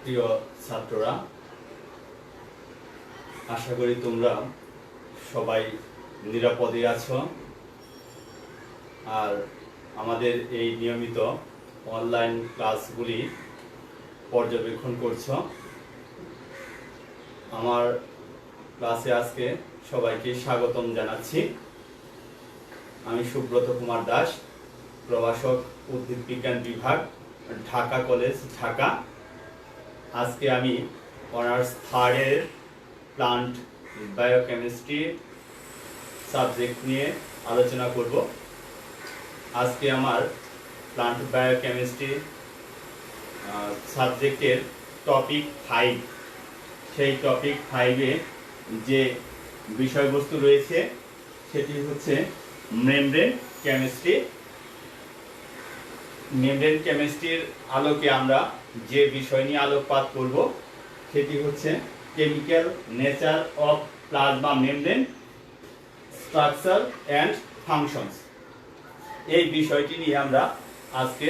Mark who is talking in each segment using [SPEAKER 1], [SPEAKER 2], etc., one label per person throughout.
[SPEAKER 1] প্রিয় ছাত্ররা, আশা করি তোমরা সবাই নিরাপদে আছো আর আমাদের এই নিয়মিত অনলাইন ক্লাসগুলি পর্যবেক্ষণ করছো। আমার ক্লাসে আজকে সবাইকে স্বাগতম জানাচ্ছি। আমি সুব্রত কুমার দাস, প্রভাষক, উদ্ভিদ বিজ্ঞান বিভাগ, ঢাকা কলেজ, ঢাকা। আজকে আমি অনার্স থার্ডের প্লান্ট বায়োকেমিস্ট্রি সাবজেক্ট নিয়ে আলোচনা করব। আজকে আমার প্লান্ট বায়োকেমিস্ট্রি সাবজেক্টের টপিক 5, সেই টপিক 5-এ যে বিষয়বস্তু রয়েছে সেটি হচ্ছে মেমব্রেন কেমিস্ট্রি। মেমব্রেন কেমিস্ট্রির আলোকে আমরা যে বিষয় নিয়ে আলোকপাত করব সেটি হচ্ছে chemical nature of plasma membrane, structure and functions. এই বিষয়টি নিয়ে আমরা আজকে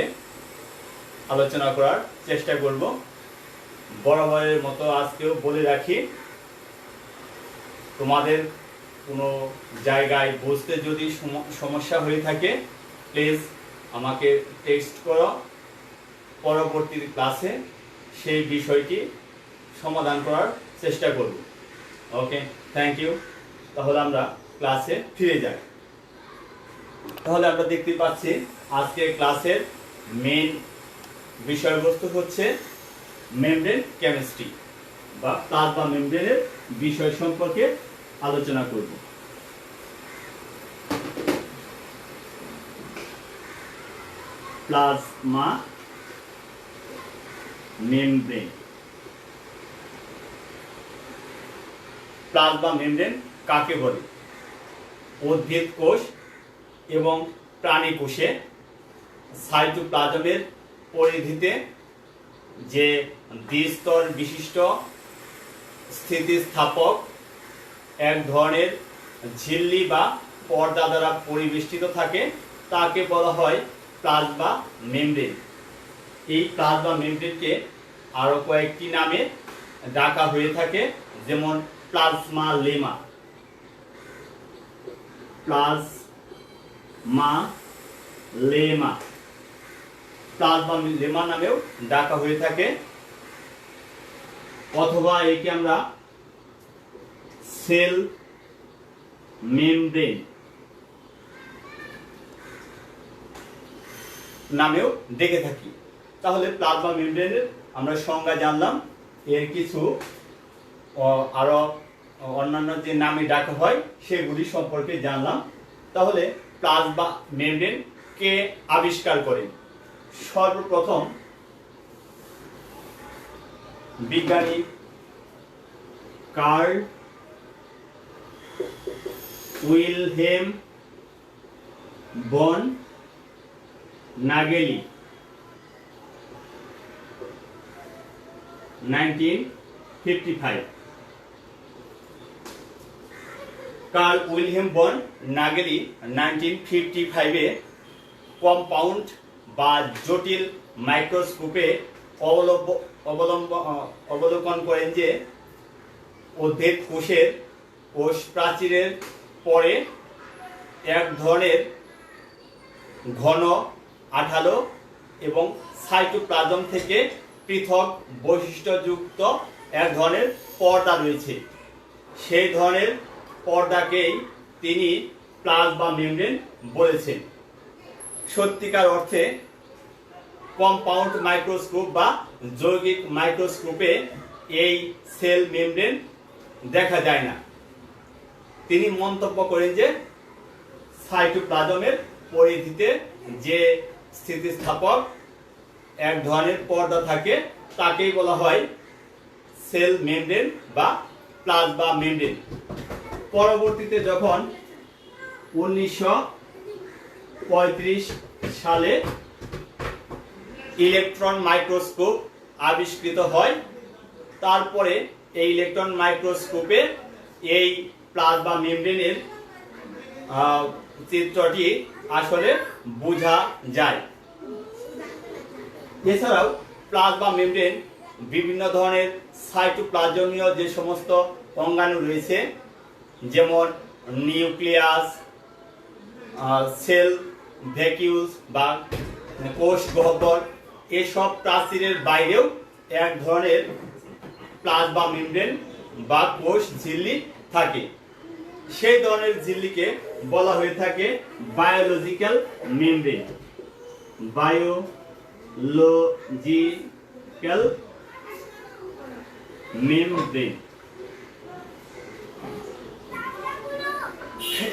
[SPEAKER 1] আলোচনা করার চেষ্টা করব। বরাবরের মতো আজকেও বলে রাখি, তোমাদের কোনো জায়গায় বুঝতে যদি সমস্যা হয়ে থাকে প্লিজ আমাকে টেক্সট করো, পরবর্তী ক্লাসে সেই বিষয়টি সমাধান করার চেষ্টা করব। ওকে, থ্যাংক ইউ। তাহলে আমরা ক্লাসে ফিরে যাই। তাহলে আমরা দেখতে পাচ্ছি আজকের ক্লাসের মেইন বিষয়বস্তু হচ্ছে মেমব্রেন কেমিস্ট্রি বা প্লাজমা মেমব্রেনের বিষয় সম্পর্কে আলোচনা করব। Plasma membrane. প্লাজমা মেমব্রেন কাকে বলে? উদ্ভিদ কোষ এবং প্রাণী কোষে সাইটোপ্লাজমের পরিধিতে যে দ্বিস্তর বিশিষ্ট স্থিতিস্থাপক এক ধরনের ঝিল্লি বা পর্দা দ্বারা পরিবেষ্টিত থাকে তাকে বলা হয় প্লাজমা মেমব্রেন। এই প্লাজমা মেমব্রেনকে আরো কয়েকটি নামে ডাকা হয়ে থাকে, যেমন plasma lemma, plasma lemma, plasma lemma নামেও ডাকা হয়ে থাকে, অথবা একে আমরা সেল মেমব্রেন নামেও ডেকে থাকি। তাহলে প্লাজমা মেমব্রেনের আমরা সংজ্ঞা জানলাম, এর কিছু আরো অন্যান্য যে নামে ডাকা হয় সেগুলি সম্পর্কে জানলাম। তাহলে প্লাজমা মেমব্রেন কে আবিষ্কার করেন? সর্বপ্রথম বিজ্ঞানী কার্ল উইলহেম বন নাগেলি 1955। কার্ল উইলহেম বন নাগেলি 1955-এ কম্পাউন্ড বা জটিল মাইক্রোস্কোপে অবলোকন করেন যে উদ্ভিদ কোষের কোষ প্রাচীরের পরে এক ধরনের ঘন, আঠালো এবং সাইটোপ্লাজম থেকে পৃথক বৈশিষ্ট্যযুক্ত এক ধরনের পর্দা রয়েছে। সেই ধরনের পর্দাকেই তিনি প্লাজমা মেমব্রেন বলেছেন। সত্যিকার অর্থে কম্পাউন্ড মাইক্রোস্কোপ বা যৌগিক মাইক্রোস্কোপে এই সেল মেমব্রেন দেখা যায় না। তিনি মন্তব্য করেন যে সাইটোপ্লাজমের পরিধিতে যে স্থিতিস্থাপক এক ধরনের পর্দা থাকে তাকেই বলা হয় সেল মেমব্রেন বা প্লাজমা মেমব্রেন। পরবর্তীতে যখন 1935 সালে ইলেকট্রন মাইক্রোস্কোপ আবিষ্কৃত হয়, তারপরে এই ইলেকট্রন মাইক্রোস্কোপে এই প্লাজমা মেমব্রেনের চিত্রটি আসলে বোঝা যায়। এছাড়াও প্লাজমা মেমব্রেন বিভিন্ন ধরনের সাইটোপ্লাজমীয় যে সমস্ত অঙ্গাণু রয়েছে, যেমন নিউক্লিয়াস, সেল ভ্যাকিউলস বা কোষ গহ্বর, এসব প্রাচীরের বাইরেও এক ধরনের প্লাজমা মেমব্রেন বা কোষ ঝিল্লি থাকে। সেই ধরনের ঝিল্লিকে বলা হয়ে থাকে বায়োলজিক্যাল মেমব্রেন। Biological membrane.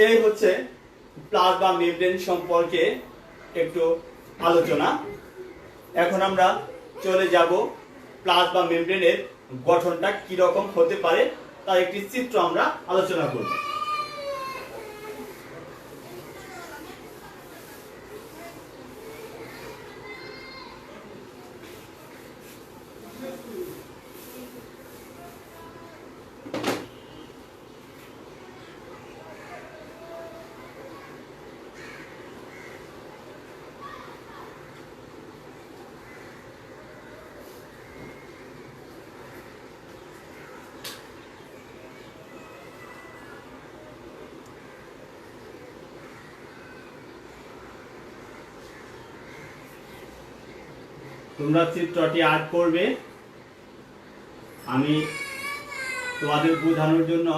[SPEAKER 1] এই হচ্ছে প্লাজমা মেমব্রেন সম্পর্কে একটু আলোচনা। এখন আমরা চলে যাব প্লাজমা মেমব্রেনের গঠনটা কি রকম হতে পারে তার একটি চিত্র আমরা আলোচনা করব। তোমরা চিত্রটি আর্ট করবে। আমি তোমাদের বোঝানোর জন্য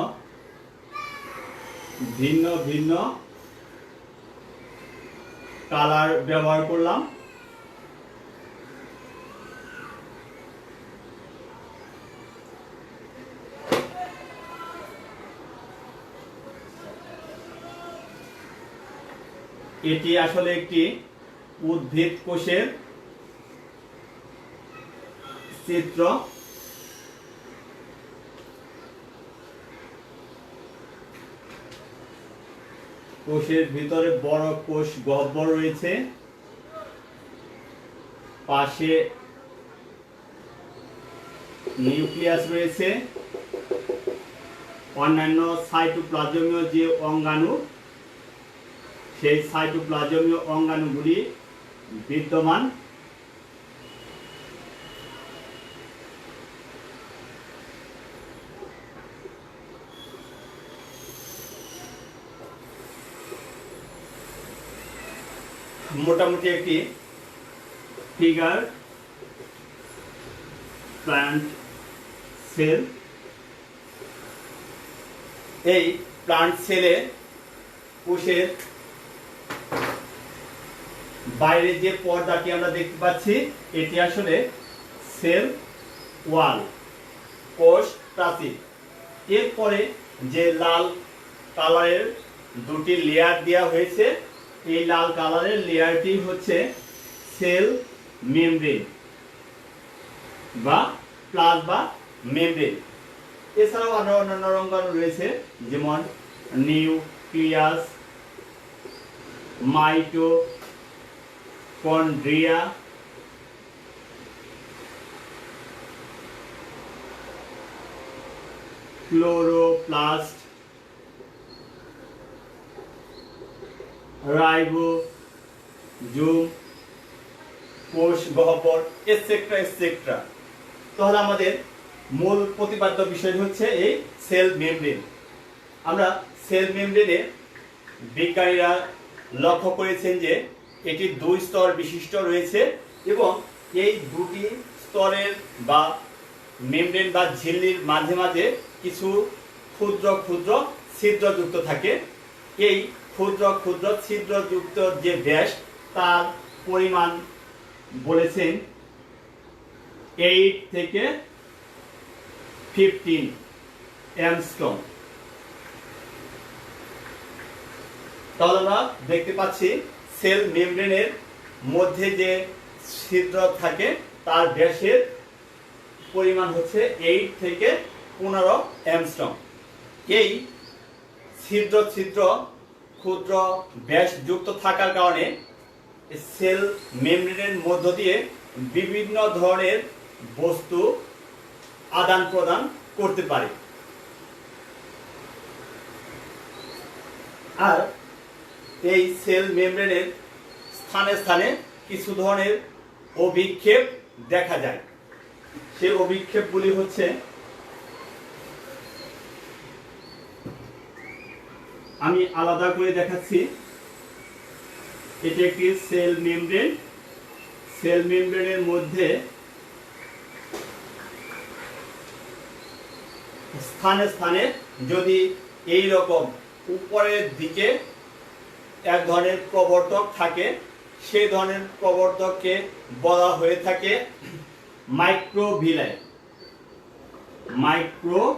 [SPEAKER 1] ভিন্ন ভিন্ন কালার ব্যবহার করলাম। এটি আসলে একটি উদ্ভিদ কোষের চিত্র। কোষের ভিতরে বড় কোষ গহ্বর রয়েছে, পাশে নিউক্লিয়াস রয়েছে, অন্যান্য সাইটোপ্লাজমীয় যে অঙ্গাণু, সেই সাইটোপ্লাজমীয় অঙ্গাণুগুলি বিদ্যমান। মোটামুটি একটি ফিগার প্লান্ট সেল। এই প্লান্ট সেলে কোষের বাইরে যে পর্দাটি আমরা দেখতে পাচ্ছি এটি আসলে সেল ওয়াল, কোষ প্রাচীর। এরপরে যে লাল কালারের দুটি লেয়ার দেওয়া হয়েছে, এই লাল কালারের লেয়ারটি হচ্ছে সেল মেমব্রেন বা প্লাজমা মেমব্রেন। এছাড়াও আরো অন্যান্য অঙ্গাণু রয়েছে, যেমন নিউক্লিয়াস, মাইটোকন্ড্রিয়া, ক্লোরোপ্লাস্ট, রাইবোজোম, কোষ গহ্বর, এটসেট্রা এটসেট্রা। তাহলে আমাদের মূল প্রতিপাদ্য বিষয় হচ্ছে এই সেল মেমব্রেন। আমরা সেল মেমব্রেনে বিজ্ঞানীরা লক্ষ্য করেছেন যে এটি দুই স্তর বিশিষ্ট রয়েছে এবং এই দুটি স্তরের বা মেমব্রেন বা ঝিল্লির মাঝে মাঝে কিছু ক্ষুদ্র ক্ষুদ্র ছিদ্রযুক্ত থাকে। এই ক্ষুদ্র ক্ষুদ্র ছিদ্রযুক্ত যে ব্যাস তার পরিমাণ বলেছেন 8 থেকে 15 অ্যাংস্ট্রম। তাহলে আমরা দেখতে পাচ্ছি সেল মেমব্রেনের মধ্যে যে ছিদ্র থাকে তার ব্যাসের পরিমাণ হচ্ছে 8 থেকে 15 অ্যাংস্ট্রম। এই ছিদ্র ছিদ্র ক্ষুদ্র ব্যাস যুক্ত থাকার কারণে সেল মেমব্রেনের মধ্য দিয়ে বিভিন্ন ধরনের বস্তু আদান প্রদান করতে পারে। আর এই সেল মেমব্রেনের স্থানে স্থানে কিছু ধরনের অভিক্ষেপ দেখা যায়। সেই অভিক্ষেপগুলি হচ্ছে আমি আলাদা করে দেখাচ্ছি। এটি একটি সেল মেমব্রেন। সেল মেমব্রেনের মধ্যে স্থানে স্থানে যদি এই রকম উপরের দিকে এক ধরনের প্রবর্তক থাকে, সেই ধরনের প্রবর্তককে বলা হয়ে থাকে মাইক্রোভিলাই। মাইক্রোভিলি।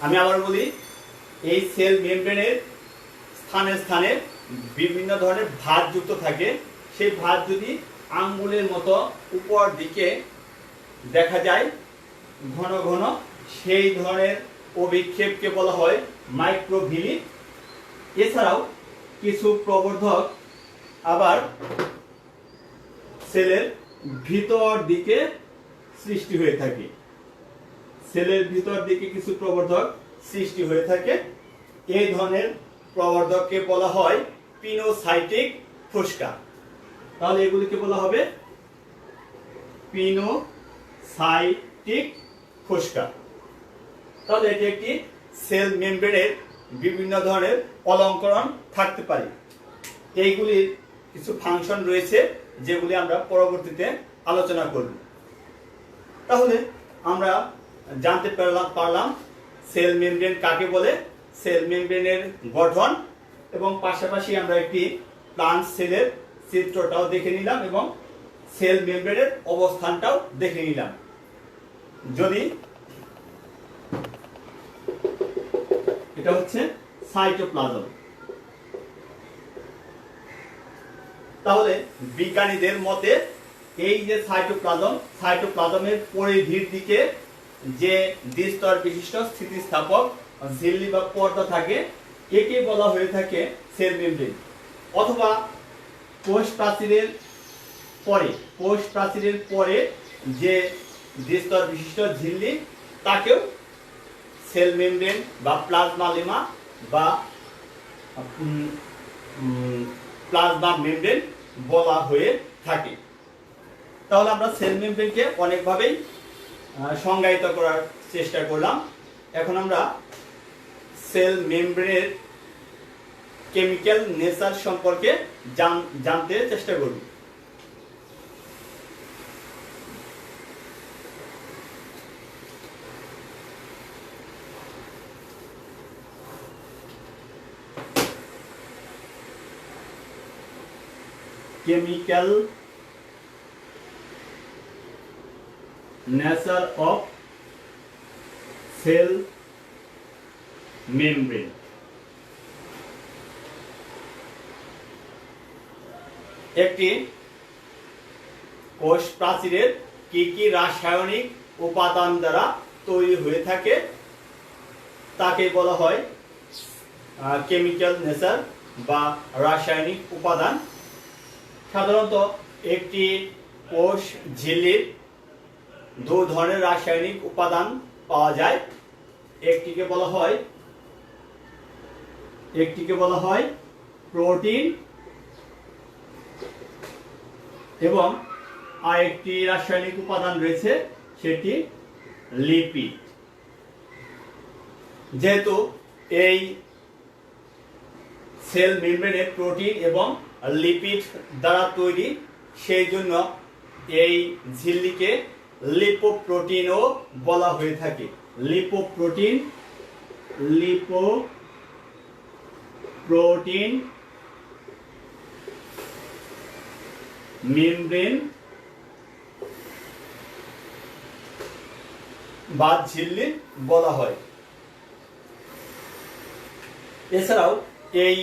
[SPEAKER 1] আমি আবার বলি, এই সেল মেমব্রেনের স্থানে স্থানে বিভিন্ন ধরনের ভাঁজ যুক্ত থাকে। সেই ভাঁজ যদি আঙ্গুলের মতো উপর দিকে দেখা যায় ঘন ঘন, সেই ধরনের অভিক্ষেপকে বলা হয় মাইক্রোভিলি। এছাড়াও কিছু প্রবর্ধক আবার সেলের ভিতর দিকে সৃষ্টি হয়ে থাকে। সেলের ভিতর দিকে কিছু প্রবর্ধক সৃষ্টি হয়ে থাকে। এই ধরনের প্রবর্ধককে বলা হয় পিনোসাইটিক ফোসকা। তাহলে এগুলিকে বলা হবে পিনোসাইটিক ফোসকা। তাহলে এটি একটি সেল মেমব্রেনের বিভিন্ন ধরনের অলঙ্করণ থাকতে পারে। এইগুলির কিছু ফাংশন রয়েছে যেগুলি আমরা পরবর্তীতে আলোচনা করব। তাহলে আমরা জানতে পারলাম সেল মেমব্রেন কাকে বলে, সেল মেমব্রেনের গঠন, এবং পাশাপাশি আমরা একটি প্লান্ট সেলের চিত্রটাও দেখে নিলাম এবং সেল মেমব্রেনের অবস্থানটাও দেখে নিলাম। যদি এটা হচ্ছে সাইটোপ্লাজম, তাহলে বিজ্ঞানীদের মতে এই যে সাইটোপ্লাজমের পরিধির দিকে যে দ্বিস্তর বিশিষ্ট স্থিতিস্থাপক ঝিল্লি বা পর্দা থাকে, একে বলা হয়ে থাকে সেল মেমব্রেন। অথবা কোষ প্রাচীরের পরে যে দ্বিস্তর বিশিষ্ট ঝিল্লি, তাকেও সেল মেমব্রেন বা প্লাজমা বা প্লাজমা মেমব্রেন বলা হয়ে থাকে। তাহলে আমরা সেল মেমব্রেনকে অনেকভাবেই সংজ্ঞায়িত করার চেষ্টা করলাম। এখন আমরা সেল মেমব্রেনের কেমিক্যাল নেচার সম্পর্কে জানতে চেষ্টা করব। Chemical nature of cell membrane. একটি কোষ প্রাচীরের কি কি রাসায়নিক উপাদান দ্বারা তৈরি হয়ে থাকে তাকে বলা হয় কেমিক্যাল নেচার বা রাসায়নিক উপাদান। সাধারণত একটি কোষ ঝিল্লির দু ধরনের রাসায়নিক উপাদান পাওয়া যায়। একটিকে বলা হয় প্রোটিন এবং আরেকটি রাসায়নিক উপাদান রয়েছে, সেটি লিপিড। যেহেতু এই সেল মেমব্রেনে প্রোটিন এবং লিপিড দ্বারা তৈরি, সেই জন্য এই ঝিল্লিকে লিপোপ্রোটিনও বলা হয়ে থাকে। লিপোপ্রোটিন মেমব্রেন বা ঝিল্লি বলা হয়। এছাড়াও এই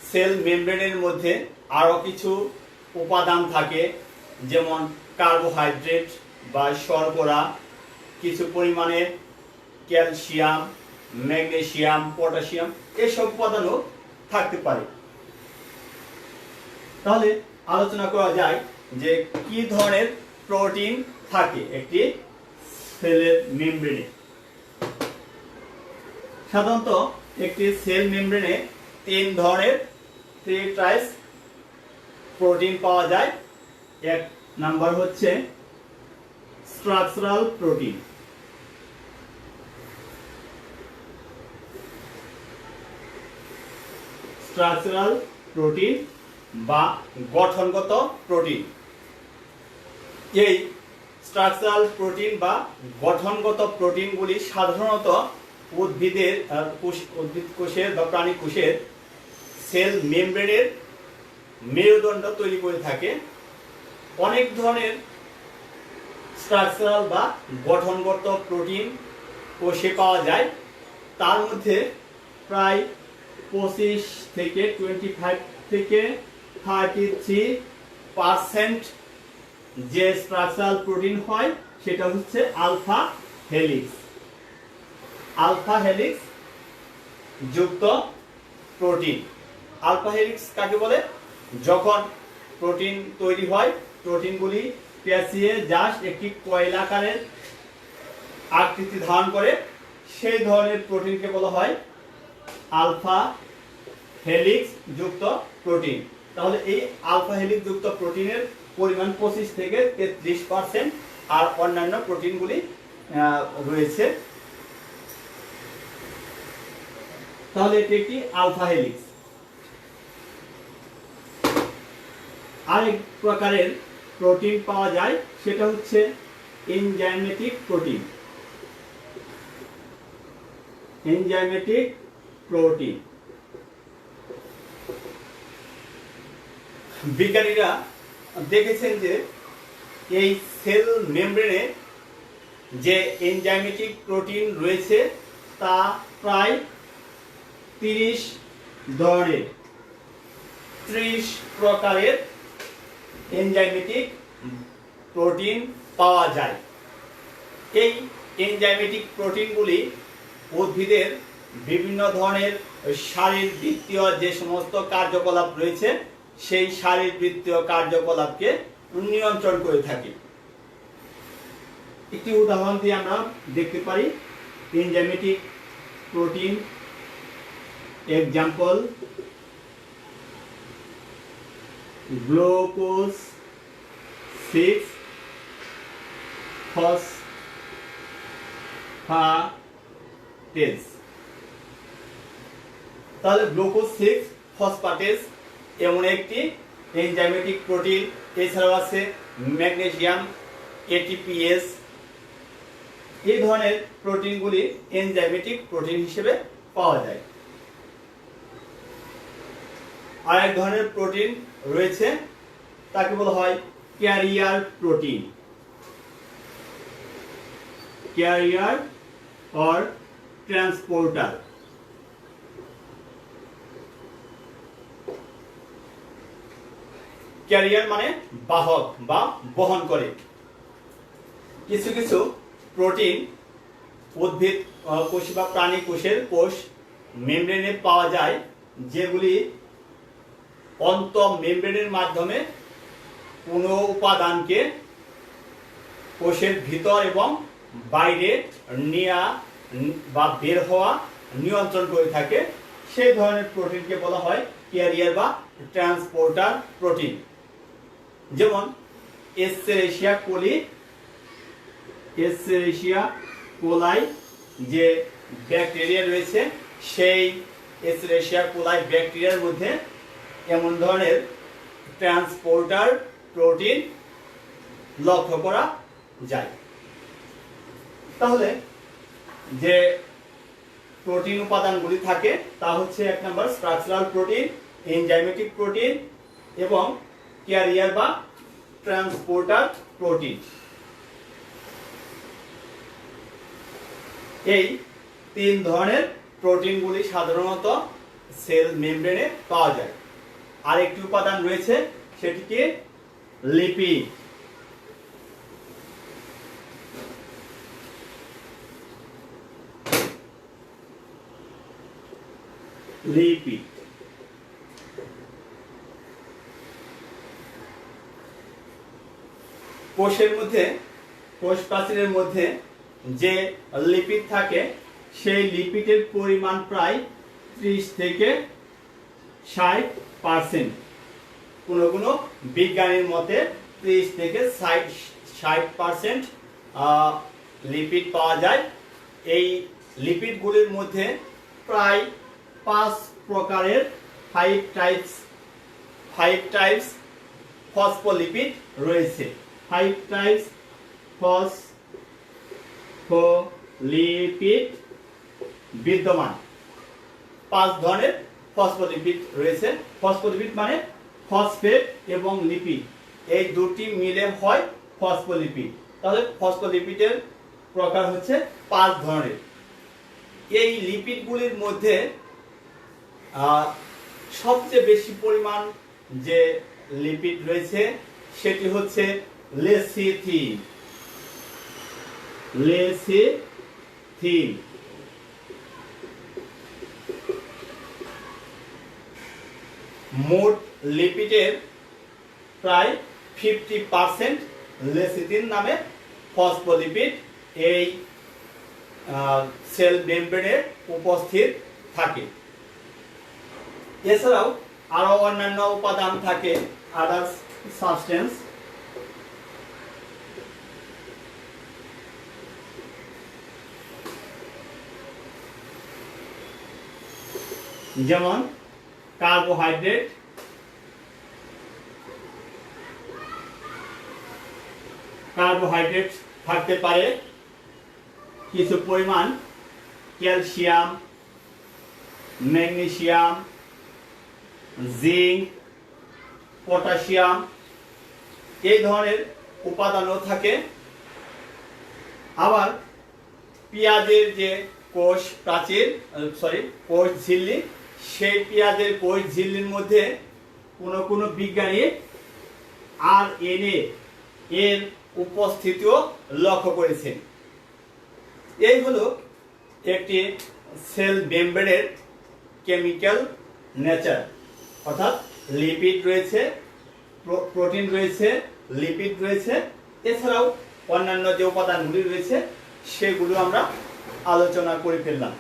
[SPEAKER 1] সেল মেমব্রেনের মধ্যে আরো কিছু উপাদান থাকে, যেমন কার্বোহাইড্রেট বা শর্করা, কিছু পরিমাণে ক্যালসিয়াম, ম্যাগনেসিয়াম, পটাশিয়াম, এসব উপাদানও থাকতে পারে। তাহলে আলোচনা করা যায় যে কি ধরনের প্রোটিন থাকে একটি সেলের মেমব্রেনে। সাধারণত একটি সেল মেমব্রেনে তিন ধরনের প্রোটিন পাওয়া যায়। এক নাম্বার হচ্ছে স্ট্রাকচারাল প্রোটিন। স্ট্রাকচারাল প্রোটিন বা গঠনগত প্রোটিন। এই স্ট্রাকচারাল প্রোটিন বা গঠনগত প্রোটিনগুলি সাধারণত উদ্ভিদ কোষের বা প্রাণী কোষের সেল মেমব্রেনের মেরুদণ্ড তৈরি করে থাকে। অনেক ধরনের স্ট্রাকচারাল বা গঠনগত প্রোটিন কোষে পাওয়া যায়। তার মধ্যে প্রায় 25 থেকে 25 থেকে 33% যে স্ট্রাকচারাল প্রোটিন হয় সেটা হচ্ছে আলফা হেলিক্স। আলফা হেলিক্স যুক্ত প্রোটিন। আলফা হেলিক্স কাকে বলে? যখন প্রোটিন তৈরি হয়, প্রোটিনগুলি পেঁচিয়ে জাস্ট একটি কয়েলাকারের আকৃতি ধারণ করে, সেই ধরনের প্রোটিনকে বলা হয় আলফা হেলিক্স যুক্ত প্রোটিন। তাহলে এই আলফা হেলিক্স যুক্ত প্রোটিনের পরিমাণ 25 থেকে 33%, আর অন্যান্য প্রোটিনগুলি রয়েছে। তাহলে এটি একটি আলফা হেলিক্স। আরেক প্রকারের প্রোটিন পাওয়া যায়, সেটা হচ্ছে এনজাইমেটিক প্রোটিন। Enzymatic protein. বিজ্ঞানীরা দেখেছেন যে এই সেল মেমব্রেনে যে এনজাইমেটিক প্রোটিন রয়েছে তা প্রায় 30 ধরনের, 30 প্রকারের এনজাইমেটিক প্রোটিন পাওয়া যায়। এই এনজাইমেটিক প্রোটিনগুলি উদ্ভিদের বিভিন্ন ধরনের শারীরবৃত্তীয় যে সমস্ত কার্যকলাপ রয়েছে সেই শারীরবৃত্তীয় কার্যকলাপকে নিয়ন্ত্রণ করে থাকে। একটি উদাহরণ দিয়ে আমরা দেখতে পারি enzymatic protein. Example, glucose 6 phosphatase. তাহলে গ্লুকোজ 6 ফসফেটেজ এমন একটি এনজাইমেটিক প্রোটিন। এছাড়াও আছে ম্যাগনেসিয়াম, ATPase। এই ধরনের প্রোটিনগুলি এনজাইমেটিক প্রোটিন হিসেবে পাওয়া যায়। আর এক ধরনের প্রোটিন রয়েছে, তাকে বলা হয় career protein. Career or transporter. Career মানে বাহক বা বহন করে। কিছু কিছু প্রোটিন উদ্ভিদ কোষ বা প্রাণী কোষের কোষ মেমব্রেনে পাওয়া যায়, যেগুলি অন্ত মেমব্রেনের মাধ্যমে কোনো উপাদানকে কোষের ভিতর এবং বাইরে নেওয়া বা বের হওয়া নিয়ন্ত্রণ করে থাকে। সেই ধরনের প্রোটিনকে বলা হয় ক্যারিয়ার বা ট্রান্সপোর্টার প্রোটিন। যেমন এস্চেরিশিয়া কোলি, এস্চেরিশিয়া কোলাই যে ব্যাকটেরিয়া রয়েছে, সেই এস্চেরিশিয়া কোলাই ব্যাকটেরিয়ার মধ্যে এমন ধরনের ট্রান্সপোর্টার প্রোটিন লক্ষ্য করা যায়। তাহলে যে প্রোটিন উপাদানগুলি থাকে তা হচ্ছে এক নম্বর স্ট্রাকচারাল প্রোটিন, এনজাইমেটিক প্রোটিন এবং ক্যারিয়ার বা ট্রান্সপোর্টার প্রোটিন। এই তিন ধরনের প্রোটিনগুলি সাধারণত সেল মেমব্রেনে পাওয়া যায়। আরেকটি উপাদান রয়েছে, সেটিকে লিপিড। লিপিড কোষের মধ্যে, কোষ প্রাচীরের মধ্যে যে লিপিড থাকে সেই লিপিডের পরিমাণ প্রায় 30 থেকে 60%। কোনো কোনো বিজ্ঞানীর মতে 30 থেকে 60% লিপিড পাওয়া যায়। এই লিপিডগুলির মধ্যে প্রায় 5 প্রকারের 5 টাইপস ফসফোলিপিড রয়েছে। 5 টাইপস ফসফোলিপিড বিদ্যমান। 5 ধরনের ফসফোলিপিড রয়েছে। ফসফোলিপিড মানে ফসফেট এবং লিপিড, এই দুটি মিলে হয় ফসফোলিপিড। তাহলে ফসফোলিপিডের প্রকার হচ্ছে 5 ধরনের। এই লিপিডগুলির মধ্যে সবচেয়ে বেশি পরিমাণ যে লিপিড রয়েছে সেটি হচ্ছে লেসিথিন। মোট লিপিডের প্রায় 50% লেসিথিন নামে ফসফোলিপিড এই সেল মেমব্রেনে উপস্থিত থাকে। এছাড়াও আরো অন্যান্য উপাদান থাকে, আদার্স সাবস্টেন্স, যেমন কার্বোহাইড্রেট, থাকতে পারে, কিছু পরিমাণ ক্যালসিয়াম, ম্যাগনেসিয়াম, জিঙ্ক, পটাশিয়াম, এই ধরনের উপাদানও থাকে। আবার পেঁয়াজের যে কোষ ঝিল্লি, সেই পেঁয়াজের কোষ ঝিল্লির মধ্যে কোনো কোনো বিজ্ঞানী RNA এর উপস্থিতিও লক্ষ্য করেছেন। এই হলো একটি সেল মেমব্রেনের কেমিক্যাল নেচার, অর্থাৎ লিপিড রয়েছে, প্রোটিন রয়েছে, লিপিড রয়েছে, এছাড়াও অন্যান্য যে উপাদানগুলি রয়েছে সেগুলো আমরা আলোচনা করে ফেললাম।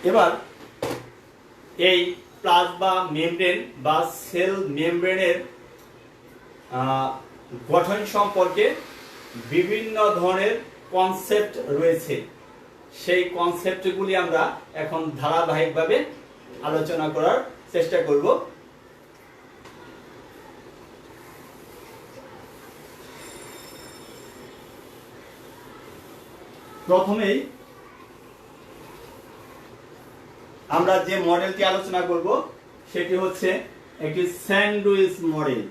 [SPEAKER 1] এবার এই প্লাজমা মেমব্রেন বা সেল মেমব্রেনের গঠন সম্পর্কে বিভিন্ন ধরনের কনসেপ্ট রয়েছে। সেই কনসেপ্টগুলি আমরা এখন ধারাবাহিকভাবে আলোচনা করার চেষ্টা করব। প্রথমেই আমরা যে মডেলটি আলোচনা করব সেটি হচ্ছে একটি স্যান্ডউইচ মডেল।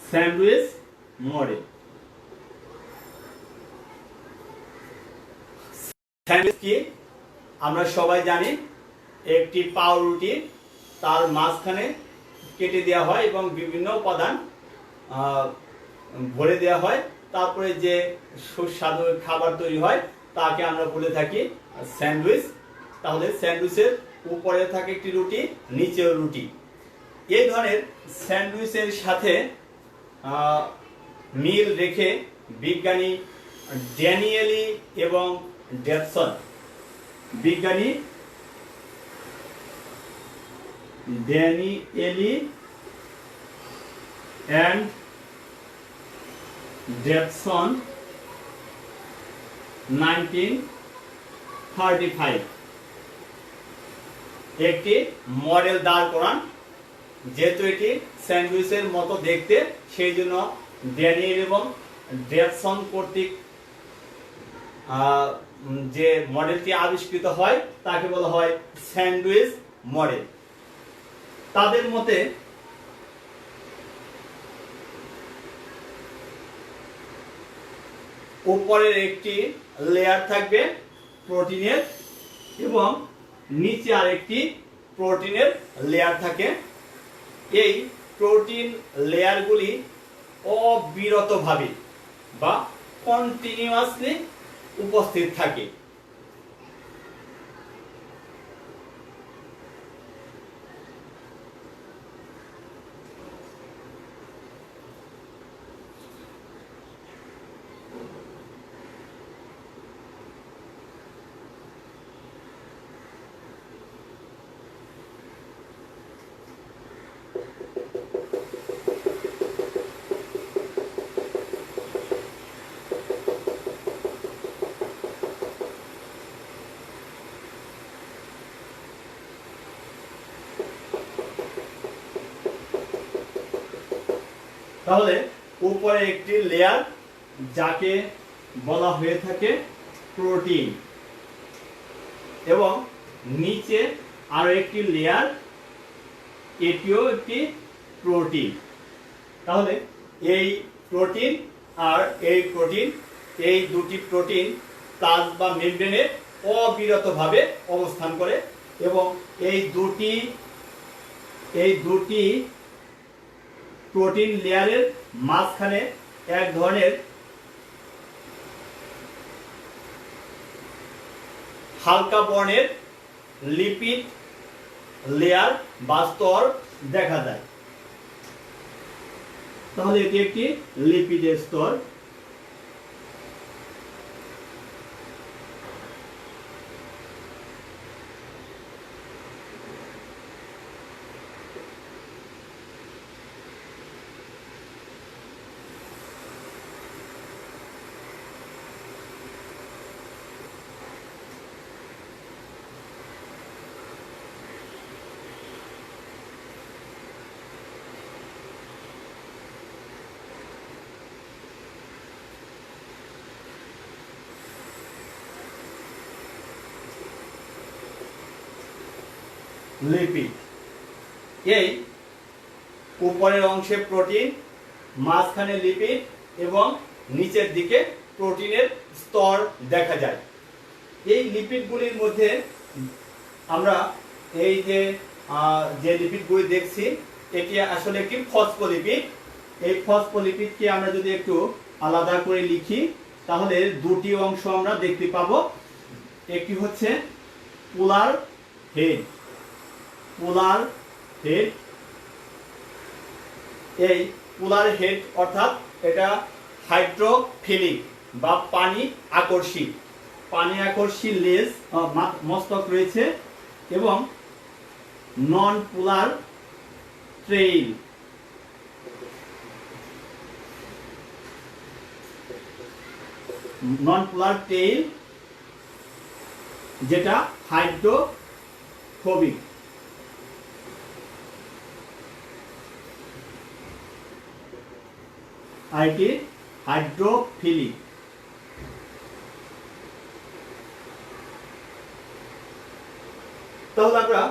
[SPEAKER 1] স্যান্ডউইচ কি আমরা সবাই জানি, একটি পাউরুটি, তার মাঝখানে কেটে দেওয়া হয় এবং বিভিন্ন উপাদান ভরে দেওয়া হয়, তারপরে যে সুস্বাদু খাবার তৈরি হয় তাকে আমরা বলে থাকি স্যান্ডউইচ। তাহলে স্যান্ডউইচের উপরে থাকে একটি রুটি, নিচেও রুটি। এই ধরনের স্যান্ডউইচের সাথে মিল রেখে বিজ্ঞানী ড্যানিয়েলি এবং ডেভসন, ড্যানিয়েলি and Jepson 1935 একটি মডেল দাঁড় করান। যেহেতু এটি স্যান্ডউইচের মতো দেখতে, সেই জন্য ড্যানিয়েল এবং ডেভসন কর্তৃক যে মডেলটি আবিষ্কৃত হয় তাকে বলা হয় স্যান্ডউইচ মডেল। তাদের মতে উপরের একটি লেয়ার থাকবে প্রোটিনের এবং নিচে আরেকটি প্রোটিনের লেয়ার থাকে। এই প্রোটিন লেয়ারগুলি অবিরতভাবে বা কন্টিনিউয়াসলি উপস্থিত থাকে। তাহলে উপরে একটি লেয়ার যাকে বলা হয়ে থাকে প্রোটিন, এবং নিচে আরো একটি লেয়ার, এটিও একটি প্রোটিন। তাহলে এই প্রোটিন আর এই প্রোটিন, এই দুটি প্রোটিন প্লাজ বা মেমব্রেনে অবিরতভাবে অবস্থান করে, এবং এই দুটি প্রোটিন লেয়ারের মাঝখানে এক ধরনের হালকা বর্ণের লিপিড লেয়ার বা স্তর দেখা যায়। তাহলে এটি একটি লিপিডের স্তর। লিপিড, এই উপরের অংশে প্রোটিন, মাঝখানে লিপিড এবং নিচের দিকে প্রোটিনের স্তর দেখা যায়। এই লিপিডগুলির মধ্যে আমরা এই যে লিপিডগুলি দেখছি, এটি আসলে একটি ফসফোলিপিড। এই ফসফোলিপিডকে আমরা যদি একটু আলাদা করে লিখি, তাহলে দুটি অংশ আমরা দেখতে পাবো। একটি হচ্ছে পোলার হেড, এই পোলার হেড অর্থাৎ এটা হাইড্রোফিলিক বা পানি আকর্ষী লেজ মস্তক রয়েছে, এবং নন পোলার ট্রেইল, যেটা হাইড্রোফোবিক। IT hydrophilic. তাহলে আমরা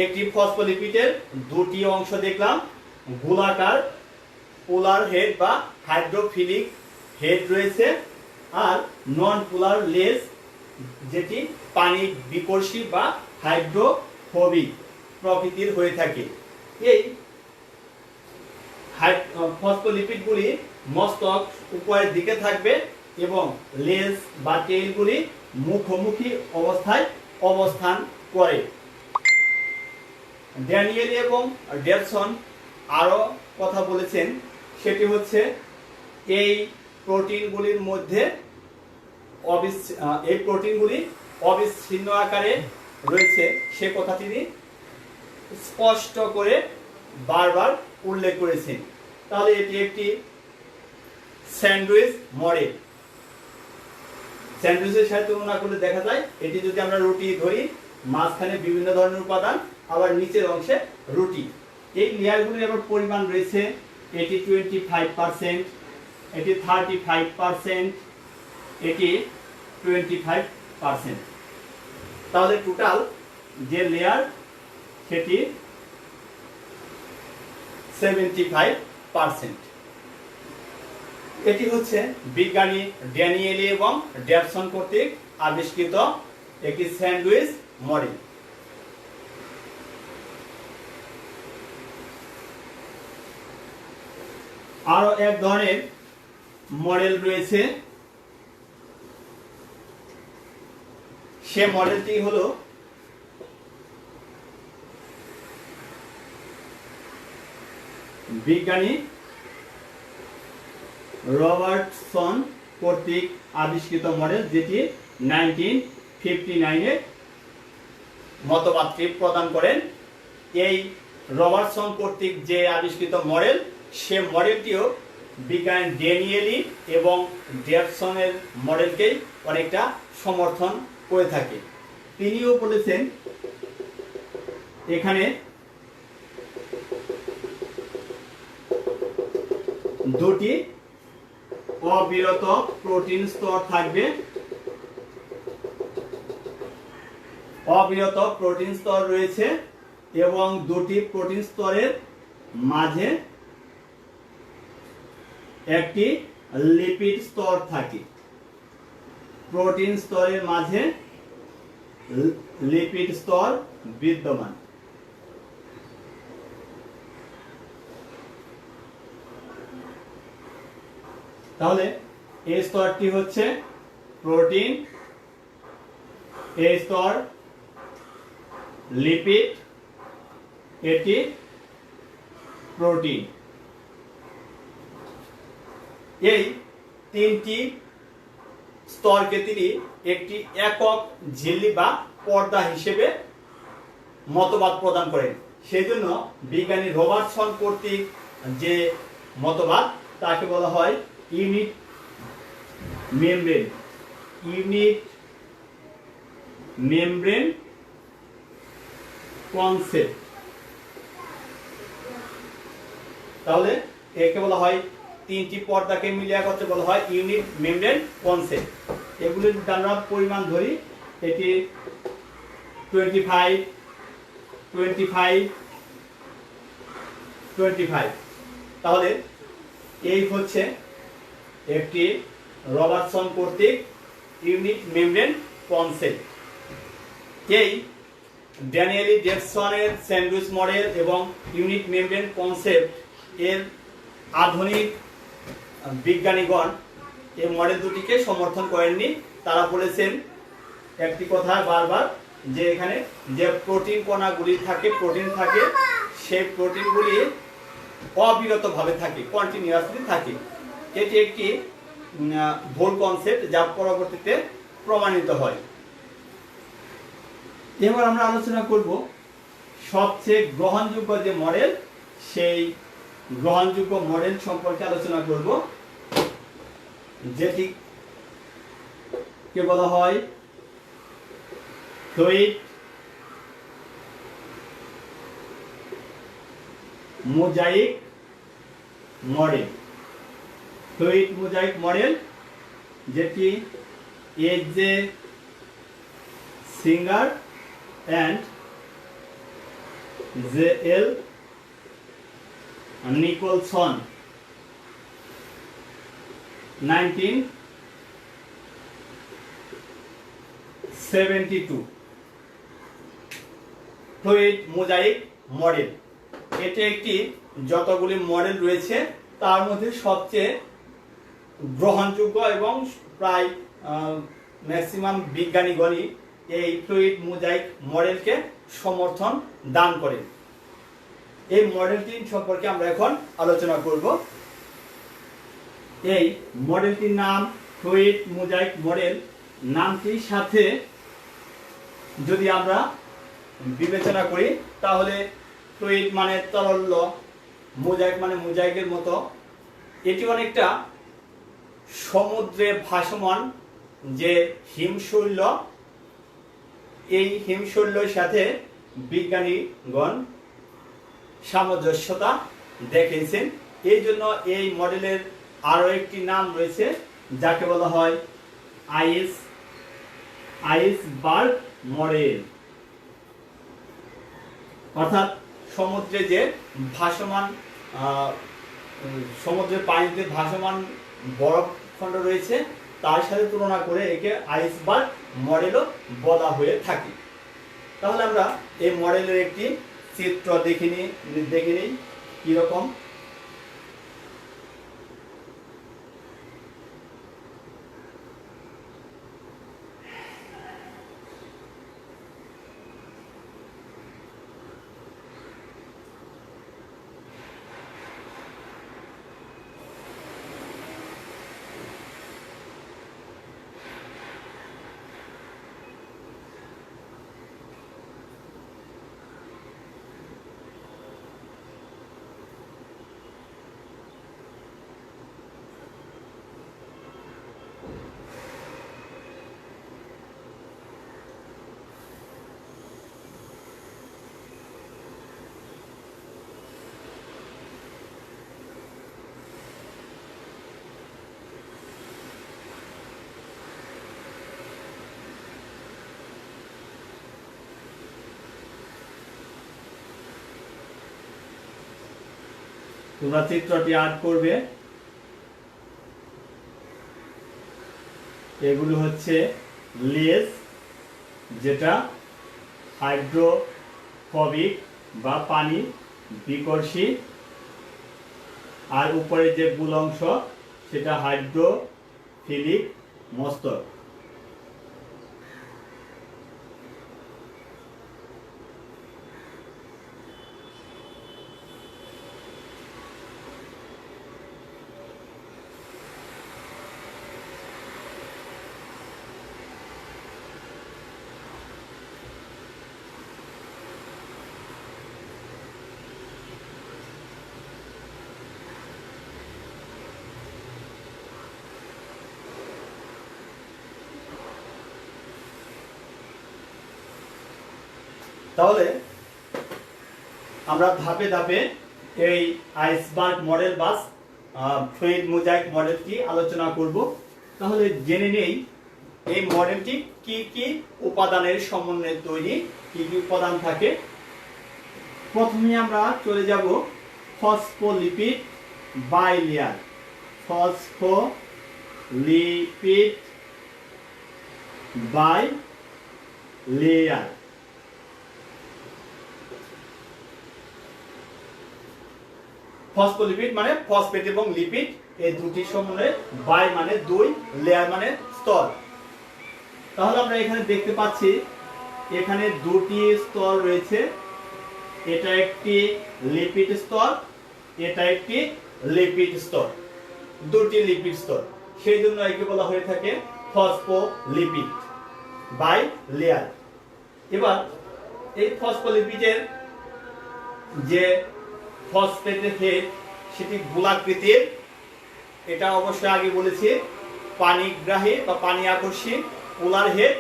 [SPEAKER 1] একটি ফসফোলিপিডের দুটি অংশ দেখলাম, গোলাকার পোলার হেড বা হাইড্রোফিলিক হেড রয়েছে, আর নন পোলার লেজ যেটি পানি বিকর্ষী বা হাইড্রোফোবিক প্রকৃতির হয়ে থাকে। এই ফসফোলিপিডগুলি মস্তক উপরের দিকে থাকবে এবং লেজ বা টেইলগুলি মুখোমুখি অবস্থায় অবস্থান করে। ড্যানিয়েলি এবং ডেভসন আরো কথা বলেছেন, সেটি হচ্ছে এই প্রোটিনগুলির মধ্যে এই প্রোটিনগুলি অবিচ্ছিন্ন আকারে রয়েছে, সে কথা তিনি স্পষ্ট করে বারবার উল্লেখ করেছেন। তাহলে এটি একটি স্যান্ডউইচ মডেল। স্যান্ডউইচের সাথে তুলনা করলে দেখা যায়, এটি যদি আমরা রুটি ধরি, মাঝখানে বিভিন্ন ধরনের উপাদান, আবার নিচের অংশে রুটি। এই লেয়ারগুলির আবার পরিমাণ রয়েছে, এটি 25%, এটি 35%, এটি 25%। তাহলে টোটাল যে লেয়ার সেটি 75%। এটি হচ্ছে বিজ্ঞানী ড্যানিয়েলি এবং ডেভসন কর্তৃক আবিষ্কৃত একটি স্যান্ডউইচ মডেল। আরো এক ধরনের মডেল রয়েছে, সে মডেলটি হলো বিজ্ঞানী রবার্টসন কর্তৃক আবিষ্কৃত মডেল, যেটি 1959-এ মতবাদটি প্রদান করেন। এই রবার্টসন কর্তৃক যে আবিষ্কৃত মডেল, সে মডেলটিও বিজ্ঞানী ড্যানিয়েলি এবং ডেভসনের মডেলকেই অনেকটা সমর্থন করে থাকে। তিনিও বলেছেন এখানে দুটি অবিরত প্রোটিন স্তর থাকবে, অবিরত প্রোটিন স্তর রয়েছে এবং দুটি প্রোটিন স্তরের মাঝে একটি লিপিড স্তর থাকে। প্রোটিন স্তরের মাঝে লিপিড স্তর বিদ্যমান। তাহলে এই স্তরটি হচ্ছে প্রোটিন, এই স্তর লিপিড, এটি প্রোটিন। এই তিনটি স্তরকে তিনি একটি একক ঝিল্লি বা পর্দা হিসেবে মতবাদ প্রদান করেন। সেই জন্য বিজ্ঞানী রবার্টসন কর্তৃক যে মতবাদ তাকে বলা হয় unit membrane, unit membrane concept. তাহলে একে বলা হয়, তিনটি পর্দাকে মিলিয়ে একত্রে বলা হয় ইউনিট মেমব্রেন কনসেপ্ট। এগুলির আমরা পরিমাণ ধরি, এটি 25, 25, 25। তাহলে এই হচ্ছে একটি রবার্টসন কর্তৃক ইউনিট মেমব্রেন কনসেপ্ট। এই ড্যানিয়েলি ডেভসনের স্যান্ডউইচ মডেল এবং ইউনিট মেমব্রেন কনসেপ্ট এর আধুনিক বিজ্ঞানীগণ এই মডেল দুটিকে সমর্থন করেননি। তারা বলেছেন একটি কথা বারবার, যে এখানে যে প্রোটিন কণাগুলি থাকে, প্রোটিন থাকে, সেই প্রোটিনগুলি অবিরতভাবে থাকে, কন্টিনিউয়াসলি থাকে। এটি একটি ভুল কনসেপ্ট যা পরবর্তীতে প্রমাণিত হয়। এবার আমরা আলোচনা করব সবচেয়ে গ্রহণযোগ্য যে মডেল, সেই গ্রহণযোগ্য মডেল সম্পর্কে আলোচনা করব, যেটি কে বলা হয় fluid mosaic model. Fluid mosaic model, যেটি H J. Singer and J.L. Nicholson 1972 fluid mosaic model. এটি একটি, যতগুলি মডেল রয়েছে তার মধ্যে সবচেয়ে গ্রহণযোগ্য এবং প্রায় ম্যাক্সিমাম বিজ্ঞানীগণই এই ফ্লুইড মোজাইক মডেলকে সমর্থন দান করেন। এই মডেলটি সম্পর্কে আমরা এখন আলোচনা করব। এই মডেলটির নাম ফ্লুইড মোজাইক মডেল। নামটির সাথে যদি আমরা বিবেচনা করি তাহলে ফ্লুইড মানে তরল, মোজাইক মানে মোজাইকের মতো। এটি অনেকটা সমুদ্রে ভাসমান যে হিমশৈল, এই হিমশৈলের সাথে বিজ্ঞানীগণ সামঞ্জস্যতা দেখিয়েছেন। এই জন্য এই মডেলের আরো একটি নাম রয়েছে যাকে বলা হয় আইসবার্গ মডেল। অর্থাৎ সমুদ্রে যে ভাসমান, সমুদ্রের পানিতে ভাসমান বরফখণ্ড রয়েছে তার সাথে তুলনা করে একে আইসবার্গ মডেলও বলা হয়ে থাকে। তাহলে আমরা এই মডেলের একটি চিত্র দেখে নিই কিরকম। তোমরা চিত্রটি আর্ট করবে। এগুলো হচ্ছে লেজ, যেটা হাইড্রোফোবিক বা পানি বিকর্ষী, আর উপরে যে গুল অংশ সেটা হাইড্রোফিলিক মস্তক। তাহলে আমরা ধাপে ধাপে এই আইসবার্গ মডেল বা ফ্লুইড মোজাইক মডেলটি আলোচনা করব। তাহলে জেনে নেই এই মডেলটি কি কি উপাদানের সমন্বয়ে তৈরি, কি কি উপাদান থাকে। প্রথমে আমরা চলে যাব phospholipid bilayer. Phospholipid bilayer. Phospholipid মানে ফসফেট এবং লিপিড, এই দুটি সমন্বয়ে, বাই মানে দুই, লেয়ার মানে স্তর। তাহলে আমরা এখানে দেখতে পাচ্ছি এখানে দুটি স্তর রয়েছে, এটা একটি লিপিড স্তর, এটা একটি লিপিড স্তর, দুটি লিপিড স্তর, সেই জন্য একে বলা হয়ে থাকে ফসফোলিপিড বাই লেয়ার। এবার এই ফসফোলিপিডের যে ফসফেটের হেড সেটি গোলাকৃতির, এটা অবশ্যই আগে বলেছি, পানিগ্রাহী বা পানি আকর্ষী পোলার হেড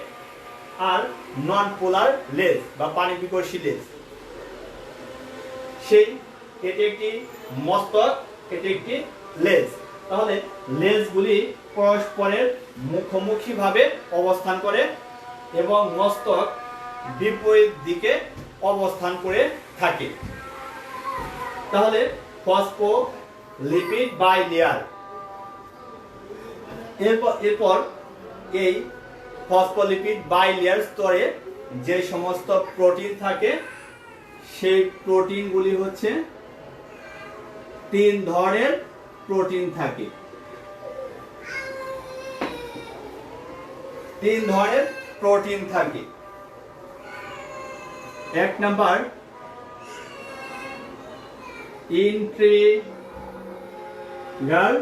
[SPEAKER 1] আর নন পোলার লেজ বা পানি বিকর্ষী লেজ। সেই এটি একটি মস্তক, এটি একটি লেজ। তাহলে লেজগুলি পরস্পরের মুখোমুখি ভাবে অবস্থান করে এবং মস্তক বিপরীত দিকে অবস্থান করে থাকে। তাহলে ফসফোলিপিড বাইলেয়ার। এরপর এই ফসফোলিপিড বাইলেয়ার স্তরে যে সমস্ত প্রোটিন থাকে সেই প্রোটিনগুলি হচ্ছে তিন ধরনের প্রোটিন থাকে। তিন ধরনের প্রোটিন থাকে। এক number integral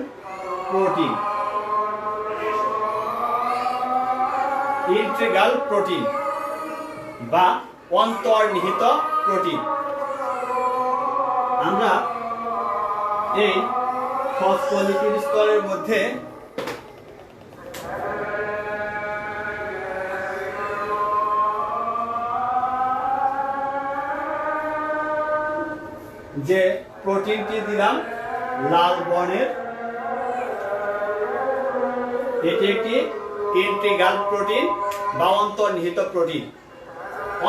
[SPEAKER 1] protein. Integral protein বা অন্তর্নিহিত প্রোটিন। আমরা এই ফসফোলিপিড স্তরের মধ্যে যে প্রোটিনটি দিলাম লাল বর্ণের, এটি একটি ইন্টিগ্রাল প্রোটিন বা অন্তর্নিহিত প্রোটিন।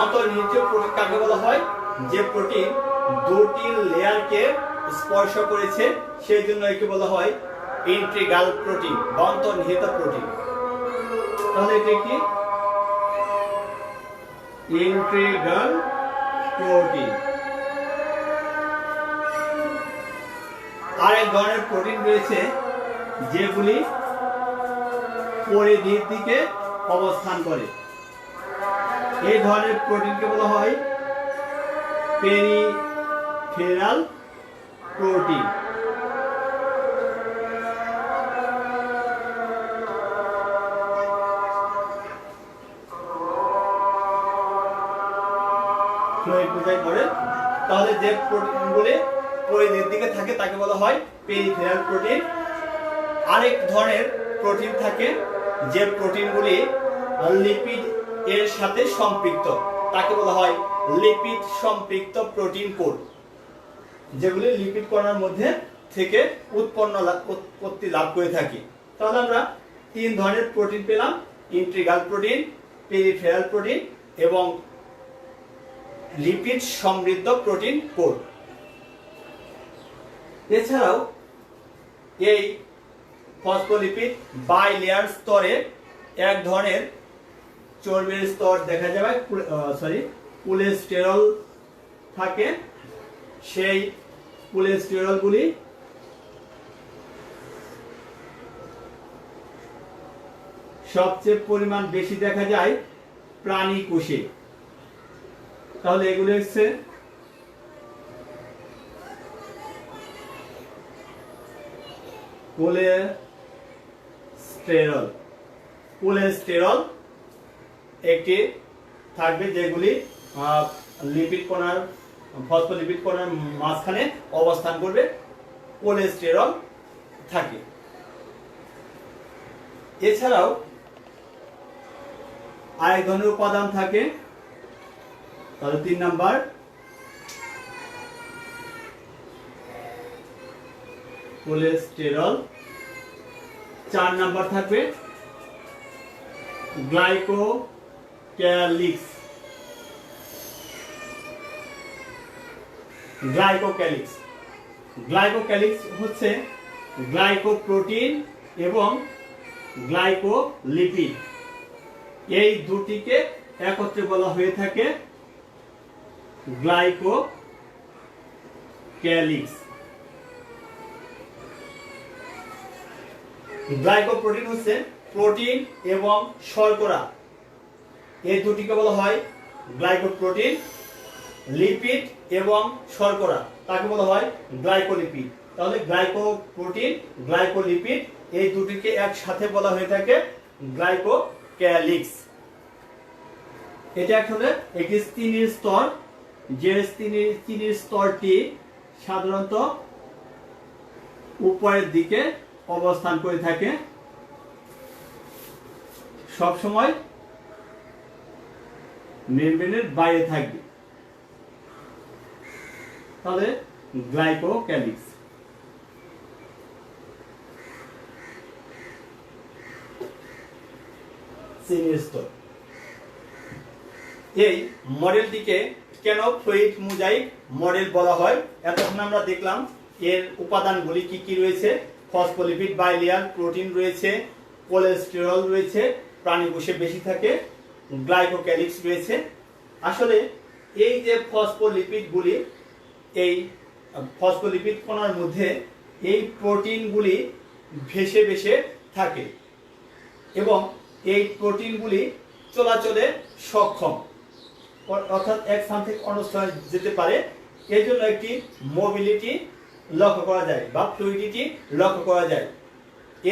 [SPEAKER 1] অন্তর্নিহিত প্রোটিন কাকে বলা হয়? যে প্রোটিন দুটি লেয়ারকে স্পর্শ করেছে, সেই জন্য একে বলা হয় ইন্টিগ্রাল প্রোটিন বা অন্তর্নিহিত প্রোটিন। তাহলে এটি একটি ইন্টিগ্রাল প্রোটিন। আরেক ধরনের প্রোটিন রয়েছে যেগুলি পরিধির দিকে অবস্থান করে। এই ধরনের প্রোটিনকে বলা হয় পেরিফেরাল প্রোটিন। তাহলে যে প্রোটিনগুলি পরিধির দিকে থাকে তাকে বলা হয় পেরিফেরাল প্রোটিন। আরেক ধরনের প্রোটিন থাকে যে প্রোটিনগুলি লিপিড এর সাথে সম্পৃক্ত, তাকে বলা হয় লিপিড সম্পৃক্ত প্রোটিন কোড, যেগুলি লিপিড কণার মধ্যে থেকে উৎপত্তি লাভ করে থাকে। তাহলে আমরা তিন ধরনের প্রোটিন পেলাম, ইন্টিগ্রাল প্রোটিন, পেরিফেরাল প্রোটিন এবং লিপিড সমৃদ্ধ প্রোটিন কোড। এছাড়াও এই ফসফোলিপিড বাইলেয়ার স্তরে এক ধরনের চর্বির স্তর দেখা যাবে, কোলেস্টেরল থাকে। সেই কোলেস্টেরলগুলি সবচেয়ে পরিমাণ বেশি দেখা যায় প্রাণী কোষে। তাহলে এগুলো হচ্ছে কোলেস্টেরল একটি থাকবে, যেগুলি লিপিড কণার ফসফোলিপিড কণার মাঝখানে অবস্থান করবে, কোলেস্টেরল থাকে। এছাড়াও আরেক ধরনের উপাদান থাকে, তাহলে 3 নাম্বার কোলেস্টেরল। 4 নাম্বার থাকবে গ্লাইকোক্যালিক্স। গ্লাইকোক্যালিক্স হচ্ছে গ্লাইকোপ্রোটিন এবং গ্লাইকোলিপিড, এই দুটিকে একত্রে বলা হয়ে থাকে গ্লাইকোক্যালিক্স। গ্লাইকোপ্রোটিন হচ্ছে প্রোটিন এবং শর্করা, এই দুটিকে বলা হয় গ্লাইকোপ্রোটিন। লিপিড এবং শর্করা তাকে বলা হয় গ্লাইকোলিপিড। তাহলে গ্লাইকোপ্রোটিন, গ্লাইকোলিপিড এই দুটিকে একসাথে বলা হয়ে থাকে গ্লাইকোক্যালিক্স। এটা আসলে একটি স্থির স্তর, যে স্থির স্তরটি সাধারণত উপরের দিকে অবস্থান করে থাকে, সব সময় মেমব্রেনের বাইরে থাকবে। তাহলে গ্লাইকোক্যালিক্স। এই মডেলটিকে কেন ফ্লুইড মোজাইক মডেল বলা হয়? এতক্ষণ আমরা দেখলাম এর উপাদানগুলি কি কি রয়েছে। ফসফোলিপিড বাইলেয়ার, প্রোটিন রয়েছে, কোলেস্টেরল রয়েছে, প্রাণী কোষে বেশি থাকে, গ্লাইকোক্যালিক্স রয়েছে। আসলে এই যে ফসফোলিপিডগুলি, এই ফসফোলিপিড কণার মধ্যে এই প্রোটিনগুলি ভেসে ভেসে থাকে এবং এই প্রোটিনগুলি চলাচলে সক্ষম, অর্থাৎ এক স্থান থেকে অন্য স্থানে যেতে পারে। এই জন্য একটি মোবিলিটি লক্ষ্য করা যায় বা ফ্লুইডিটি লক্ষ্য করা যায়।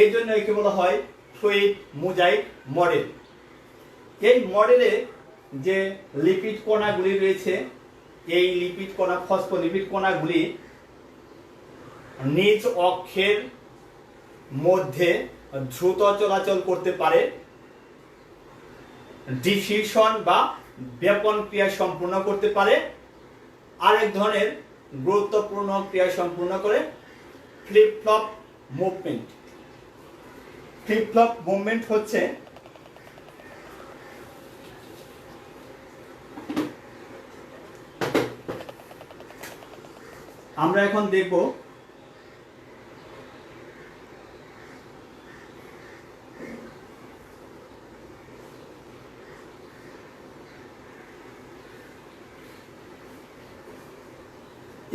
[SPEAKER 1] এই জন্য একে বলা হয় ফ্লুইড মোজাইক মডেল। এই মডেলে যে লিপিড কণাগুলি রয়েছে, এই লিপিড কণা, ফসফোলিপিড কণাগুলি নিজ অক্ষের মধ্যে দ্রুত চলাচল করতে পারে, ডিফিউশন বা ব্যাপন ক্রিয়া সম্পূর্ণ করতে পারে। আরেক ধরনের গুরুত্বপূর্ণ ক্রিয়া সম্পূর্ণ করে flip flop movement. Flip flop movement হচ্ছে আমরা এখন দেখব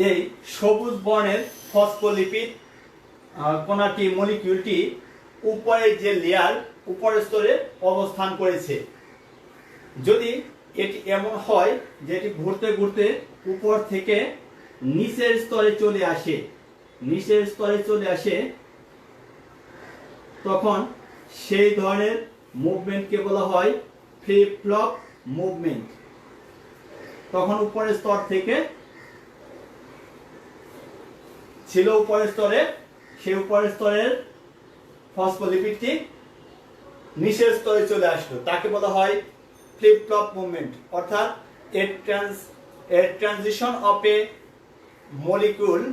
[SPEAKER 1] এই সবুজ বর্ণের ফসফোলিপিড কণাটি, মলিকিউলটি উপরের যে লেয়ার, উপরের স্তরে অবস্থান করেছে। যদি এটি এমন হয় যে এটি ঘুরতে ঘুরতে উপর থেকে নিচের স্তরে চলে আসে, তখন সেই ধরনের মুভমেন্টকে বলা হয় ফ্লিপ ফ্লপ মুভমেন্ট। তখন উপরের স্তর থেকে ছিল উপরের স্তরে, সেই উপরের স্তরের ফসফোলিপিডটি নিচের স্তরে চলে আসলো, তাকে বলা হয় ফ্লিপ ফ্লপ মুভমেন্ট। অর্থাৎ এর transition of A molecule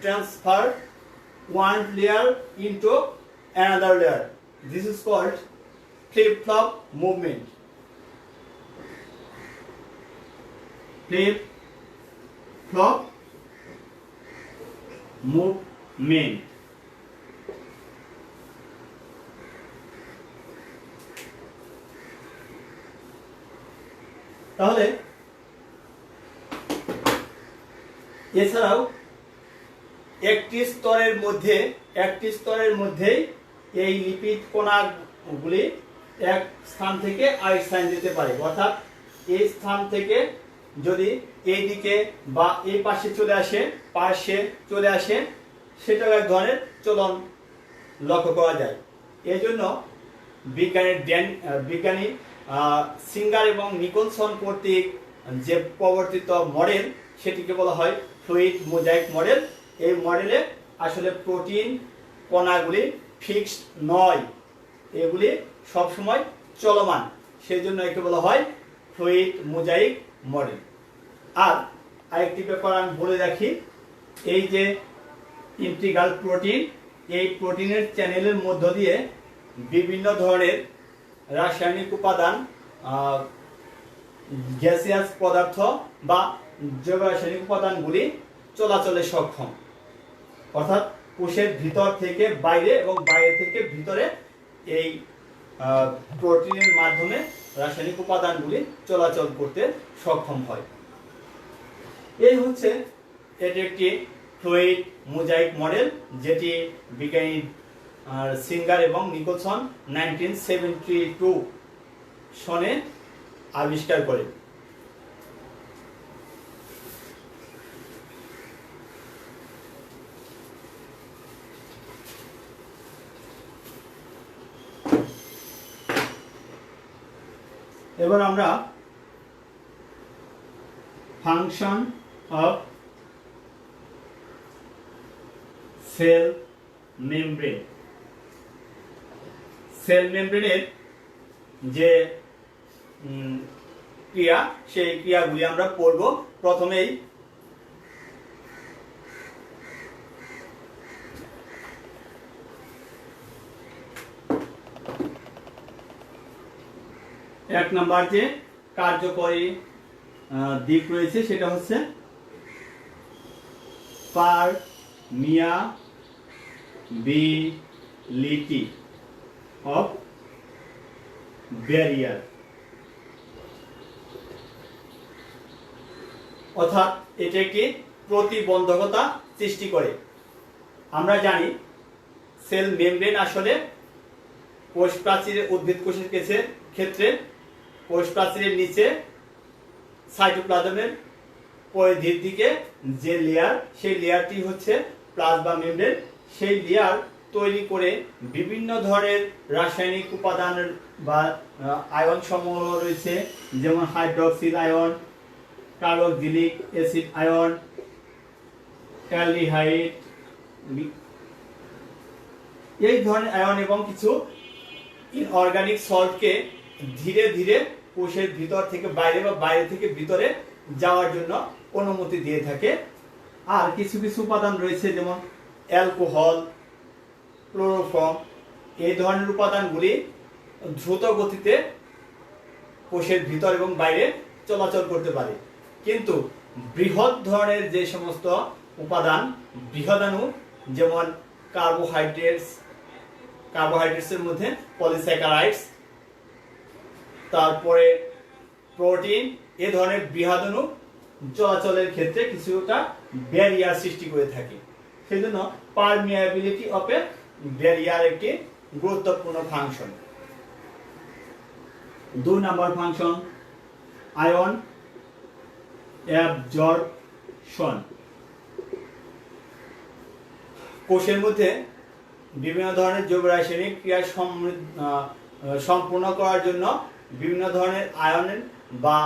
[SPEAKER 1] transfer one layer into another layer. This is called flip-flop movement. Flip-flop movement. তাহলে এছাড়াও একটি স্তরের মধ্যেই এই লিপিড কণাগুলি এক স্থান থেকে আরেক স্থানে যেতে পারে, অর্থাৎ এই স্থান থেকে যদি এই দিকে বা এই পাশে চলে আসে সেটাও এক ধরনের চলন লক্ষ্য করা যায়। এই জন্য বিজ্ঞানী সিঙ্গার এবং নিকলসন কর্তৃক যে প্রবর্তিত মডেল সেটিকে বলা হয় ফ্লুইড মোজাইক মডেল। এই মডেলে আসলে প্রোটিন কণাগুলি ফিক্সড নয়, এগুলি সবসময় চলমান, সেই জন্য একে বলা হয় ফ্লুইড মোজাইক মডেল। আর আরেকটি ব্যাপার আমি বলে রাখি, এই যে ইন্টিগ্রাল প্রোটিন, এই প্রোটিনের চ্যানেলের মধ্য দিয়ে বিভিন্ন ধরনের রাসায়নিক উপাদান, গ্যাসিয়াস পদার্থ বা জৈব রাসায়নিক উপাদানগুলি চলাচলে সক্ষম, অর্থাৎ কোষের ভিতর থেকে বাইরে এবং বাইরে থেকে ভিতরে এই প্রোটিনের মাধ্যমে রাসায়নিক উপাদানগুলি চলাচল করতে সক্ষম হয়। এই হচ্ছে এটি একটি ফ্লুইড মোজাইক মডেল, যেটি বিজ্ঞানী সিঙ্গার এবং নিকলসন 1972 সনে আবিষ্কার করে। এবার আমরা function of cell membrane, cell মেমব্রেনের যে ক্রিয়া, সেই ক্রিয়াগুলি আমরা পড়ব। প্রথমেই এক নাম্বার যে কার্যকরী দিক রয়েছে সেটা হচ্ছে পারমিয়াবিলিটি অফ ব্যারিয়ার, অর্থাৎ এটি একটি প্রতিবন্ধকতা সৃষ্টি করে। আমরা জানি সেল মেমব্রেন আসলে কোষ প্রাচীরের, উদ্ভিদ কোষের ক্ষেত্রে কোষ প্রাচীরের নিচে সাইটোপ্লাজমের পরিধির দিকে যে লেয়ার, সেই লেয়ারটি হচ্ছে প্লাজমা মেমব্রেন। সেই লেয়ার তৈরি করে বিভিন্ন ধরনের রাসায়নিক উপাদান বা আয়ন সমূহ রয়েছে, যেমন hydroxyl ion, carboxylic acid ion, aldehyde, এই ধরনের আয়ন এবং কিছু ইনঅর্গানিক সল্টকে ধীরে ধীরে কোষের ভিতর থেকে বাইরে বা বাইরে থেকে ভিতরে যাওয়ার জন্য অনুমতি দিয়ে থাকে। আর কিছু কিছু উপাদান রয়েছে, যেমন অ্যালকোহল, ক্লোরোফর্ম, এই ধরনের উপাদানগুলি দ্রুত গতিতে কোষের ভিতর এবং বাইরে চলাচল করতে পারে। কিন্তু বৃহৎ ধরনের যে সমস্ত উপাদান, বৃহদাণু, যেমন কার্বোহাইড্রেটসের মধ্যে পলিস্যাকারাইডস, তারপরে প্রোটিন, এ ধরনের বৃহদাণু চলাচলের ক্ষেত্রে কিছুটা ব্যারিয়ার সৃষ্টি করে থাকে। সেই জন্য পারমিয়াবিলিটি অফ এ ব্যারিয়ার একটি গুরুত্বপূর্ণ ফাংশন। 2 নম্বর ফাংশন, আয়ন অ্যাবজর্পশন। কোষের মধ্যে বিভিন্ন ধরনের জৈব রাসায়নিক ক্রিয়া সম্পূর্ণ করার জন্য বিভিন্ন ধরনের আয়নের বা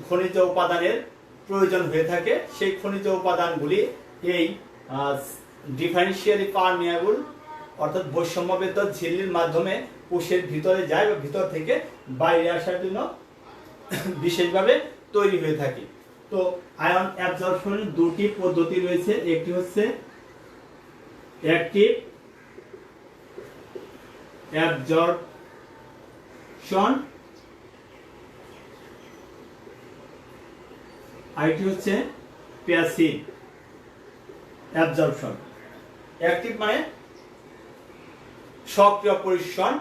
[SPEAKER 1] খনিজ উপাদানের প্রয়োজন হয়ে থাকে। সেই খনিজ উপাদানগুলি এই ডিফারেন্সিয়ালি পারমিয়াবল অর্থাৎ বৈষম্যবেদ্য ঝিল্লির মাধ্যমে কোষের ভিতরে যায় বা ভিতর থেকে বাইরে আসার জন্য বিশেষভাবে তৈরি হয়ে থাকে। তো আয়ন অ্যাবজর্পশনের দুটি পদ্ধতি রয়েছে, একটি হচ্ছে অ্যাক্টিভ অ্যাবজর্পশন, আরেকটি হচ্ছে প্যাসিভ অ্যাবজর্পশন। অ্যাক্টিভ মানে সক্রিয় পরিশোষণ,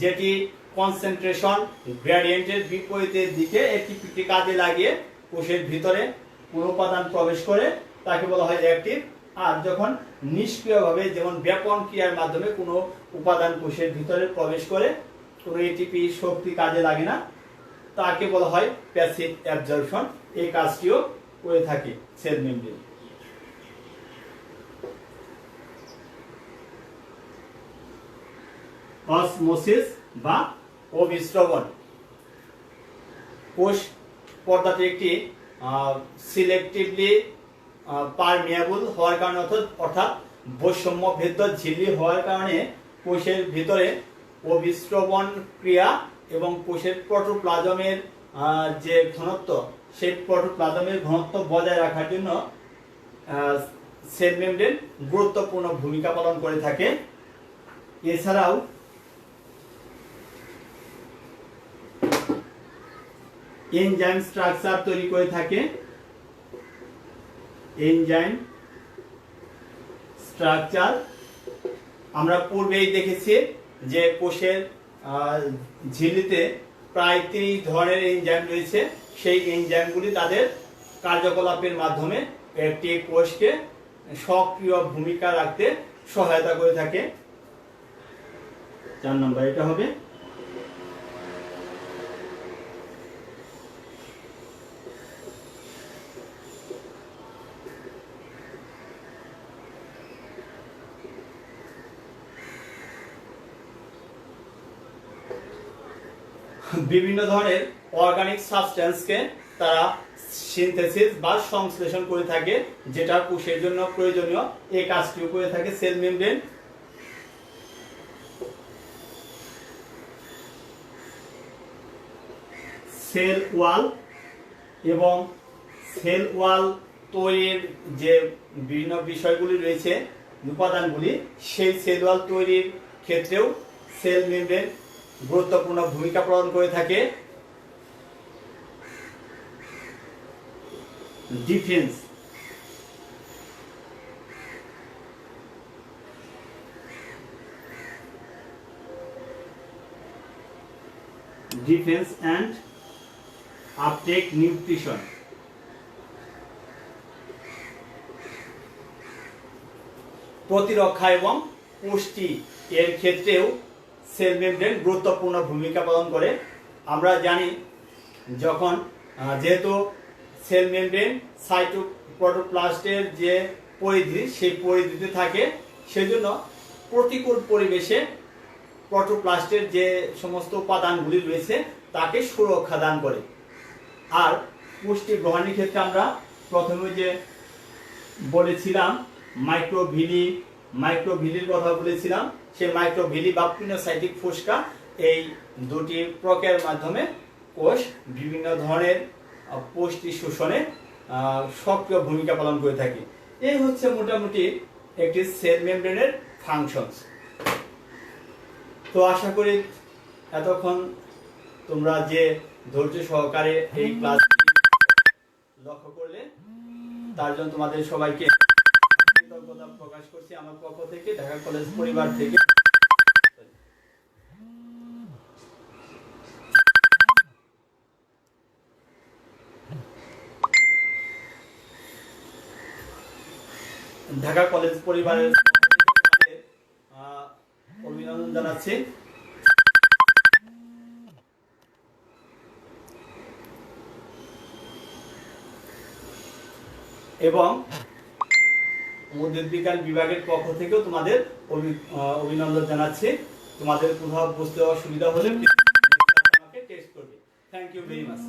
[SPEAKER 1] যেটি কনসেন্ট্রেশন গ্রেডিয়েন্টের বিপরীতের দিকে এটিপিকে কাজে লাগিয়ে কোষের ভিতরে কোনো উপাদান প্রবেশ করে তাকে বলা হয় অ্যাক্টিভ। আর যখন নিষ্ক্রিয়ভাবে, যেমন ব্যাপন ক্রিয়ার মাধ্যমে কোনো উপাদান কোষের ভিতরে প্রবেশ করে, কোনো এটিপি শক্তি কাজে লাগে না, তাকে বলা হয় প্যাসিভ অ্যাবজর্পশন। এই কাজটিও করে থাকে সেল মেমব্রেন। অসমোসিস বা অভিস্রবণ। কোষ পর্দাটি একটি সিলেক্টিভলি পারমিয়েবল হওয়ার কারণে, অর্থাৎ বৈষম্য ভেদ্য ঝিল্লি হওয়ার কারণে কোষের ভিতরে অভিস্রবণ ক্রিয়া এবং কোষের প্রোটোপ্লাজমের যে ঘনত্ব, সেই প্রোটোপ্লাজমের ঘনত্ব বজায় রাখার জন্য সেল মেমব্রেন গুরুত্বপূর্ণ ভূমিকা পালন করে থাকে। এছাড়াও এনজাইম স্ট্রাকচার তৈরি করে থাকে। এনজাইম স্ট্রাকচার আমরা পূর্বেই দেখেছি যে কোষের ঝিল্লিতে প্রায় 30 ধরনের এনজাইম রয়েছে। সেই এনজাইমগুলি তাদের কার্যকলাপের মাধ্যমে একটি কোষকে সক্রিয় ভূমিকা রাখতে সহায়তা করে থাকে। 4 নম্বর এটা হবে। বিভিন্ন ধরনের অর্গানিক সাবস্টেন্সকে তারা সিনথেসিস বা সংশ্লেষণ করে থাকে, যেটা কোষের জন্য প্রয়োজনীয়। এই কাজটিও করে থাকে সেল মেমব্রেন। সেল ওয়াল এবং সেল ওয়াল তৈরির যে বিভিন্ন বিষয়গুলি রয়েছে, উপাদানগুলি, সেই সেল ওয়াল তৈরির ক্ষেত্রেও সেল মেমব্রেন গুরুত্বপূর্ণ ভূমিকা পালন করে থাকে। Defence. Defence and uptake nutrition. প্রতিরক্ষা এবং পুষ্টি এর ক্ষেত্রেও সেল মেমব্রেন গুরুত্বপূর্ণ ভূমিকা পালন করে। আমরা জানি যখন যেহেতু সেল মেমব্রেন সাইটোপ্রোটোপ্লাস্টের যে পরিধি, সেই পরিধিতে থাকে, সেজন্য প্রতিকূল পরিবেশে প্রোটোপ্লাস্টের যে সমস্ত উপাদানগুলি রয়েছে তাকে সুরক্ষা দান করে। আর পুষ্টি গ্রহণের ক্ষেত্রে আমরা প্রথমে যে বলেছিলাম মাইক্রোভিলির কথা বলেছিলাম, সেই মাইক্রোভিলি বা পিনোসাইটিক ফুসকা, এই দুটি প্রক্রিয়ার মাধ্যমে কোষ বিভিন্ন ধরনের পুষ্টি শোষণে সক্রিয় ভূমিকা পালন করে থাকে। এই হচ্ছে মোটামুটি একটি সেল মেমব্রেনের ফাংশনস। তো আশা করি এতক্ষণ তোমরা যে ধৈর্য সহকারে এই ক্লাস লক্ষ্য করলে, তার জন্য তোমাদের সবাইকে কৃতজ্ঞতা প্রকাশ করছি আমার পক্ষ থেকে, ঢাকা কলেজ পরিবার থেকে। ঢাকা কলেজ পরিবারের অভিনন্দন জানাচ্ছি। এবং উদ্ভিদ বিজ্ঞান বিভাগের পক্ষ থেকেও তোমাদের অভিনন্দন জানাচ্ছি। তোমাদের কোথাও বুঝতে অসুবিধা হলে আমাকে টেক্সট করবে। Thank you very much.